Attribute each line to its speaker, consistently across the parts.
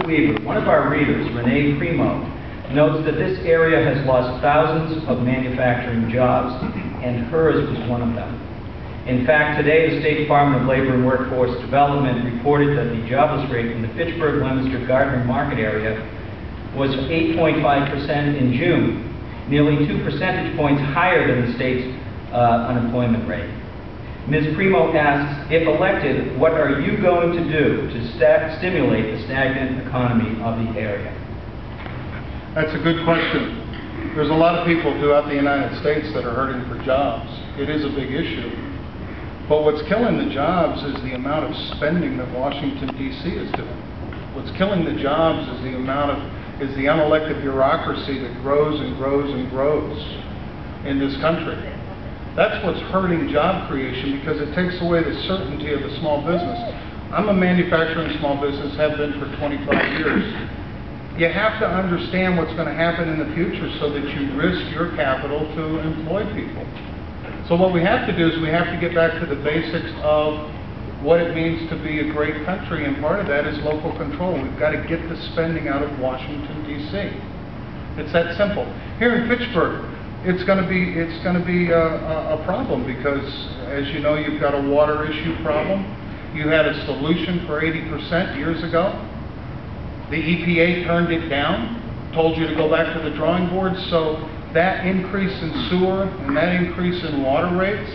Speaker 1: Weaver, one of our readers, Renee Primo, notes that this area has lost thousands of manufacturing jobs, and hers was one of them. In fact, today the State Department of Labor and Workforce Development reported that the jobless rate in the Fitchburg, Leominster, Gardner market area was 8.5% in June, nearly 2 percentage points higher than the state's unemployment rate. Ms. Primo asks, if elected, what are you going to do to stimulate the stagnant economy of the area?
Speaker 2: That's a good question. There's a lot of people throughout the United States that are hurting for jobs. It is a big issue. But what's killing the jobs is the amount of spending that Washington, D.C. is doing. What's killing the jobs is the unelected bureaucracy that grows and grows and grows in this country. That's what's hurting job creation, because it takes away the certainty of the small business. I'm a manufacturer and small business, have been for 25 years. You have to understand what's going to happen in the future so that you risk your capital to employ people. So what we have to do is we have to get back to the basics of what it means to be a great country, and part of that is local control. We've got to get the spending out of Washington, D.C. It's that simple. Here in Fitchburg, it's going to be a problem, because, as you know, you've got a water issue problem. You had a solution for 80% years ago. The EPA turned it down, told you to go back to the drawing board. So that increase in sewer and that increase in water rates,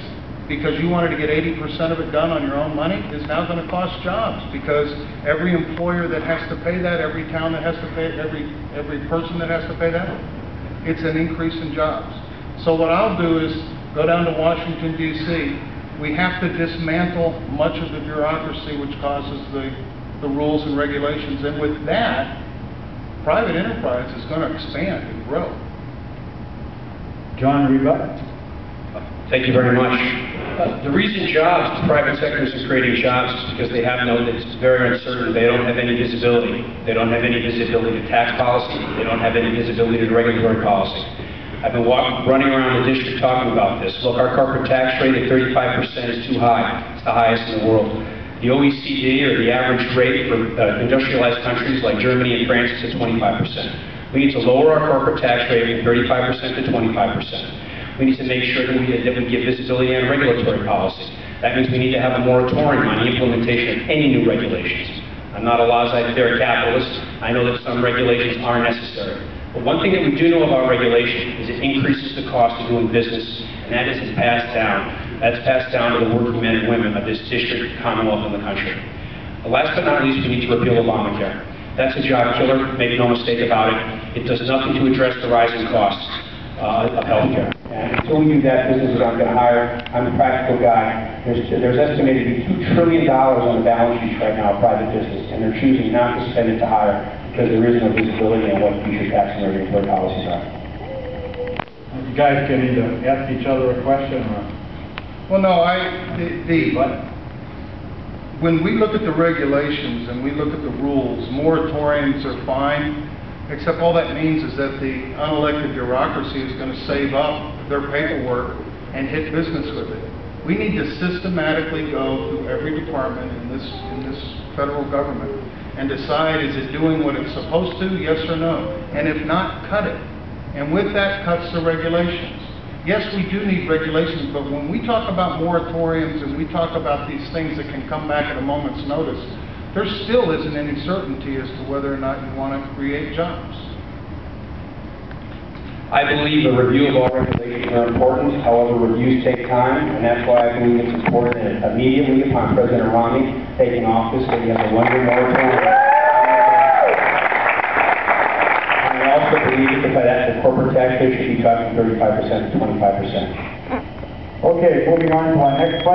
Speaker 2: because you wanted to get 80% of it done on your own money, is now going to cost jobs, because every employer that has to pay that, every town that has to pay, every person that has to pay that, it's an increase in jobs. So what I'll do is go down to Washington, D.C. We have to dismantle much of the bureaucracy which causes the rules and regulations, and with that, private enterprise is going to expand and grow.
Speaker 1: John Reba.
Speaker 3: Thank you very much. The reason the private sector isn't creating jobs is because they have it's very uncertain. They don't have any visibility. They don't have any visibility to tax policy. They don't have any visibility to regulatory policy. I've been running around the district talking about this. Look, our corporate tax rate at 35% is too high. It's the highest in the world. The OECD, or the average rate for industrialized countries like Germany and France, is at 25%. We need to lower our corporate tax rate from 35% to 25%. We need to make sure that we give visibility on regulatory policy. That means we need to have a moratorium on the implementation of any new regulations. I'm not a laissez-faire capitalist. I know that some regulations are necessary. But one thing that we do know about regulation is it increases the cost of doing business, and that isn't passed down. That's passed down to the working men and women of this district, Commonwealth, and the country. Last but not least, we need to repeal Obamacare. That's a job killer, make no mistake about it. It does nothing to address the rising costs of health care. And until we do that, businesses aren't going to hire. I'm a practical guy. There's estimated to be $2 trillion on the balance sheet right now of private business, and they're choosing not to spend it to hire because there is no visibility on what future tax and regulatory policies are.
Speaker 1: You guys can either ask each other a question or...
Speaker 2: Well, no, when we look at the regulations and we look at the rules, moratoriums are fine, except all that means is that the unelected bureaucracy is going to save up their paperwork and hit business with it. We need to systematically go through every department in this federal government and decide, is it doing what it's supposed to, yes or no? And if not, cut it. And with that cuts the regulations. Yes, we do need regulations, but when we talk about moratoriums and we talk about these things that can come back at a moment's notice, there still isn't any certainty as to whether or not you want to create jobs.
Speaker 3: I believe a review of all regulations are important. However, reviews take time, and that's why I believe it's important that immediately upon President Romney taking office, that he has a one-year moratorium. And I also believe that the corporate tax rate should be cut from 35% to 25%.
Speaker 1: Okay, moving on to our next question.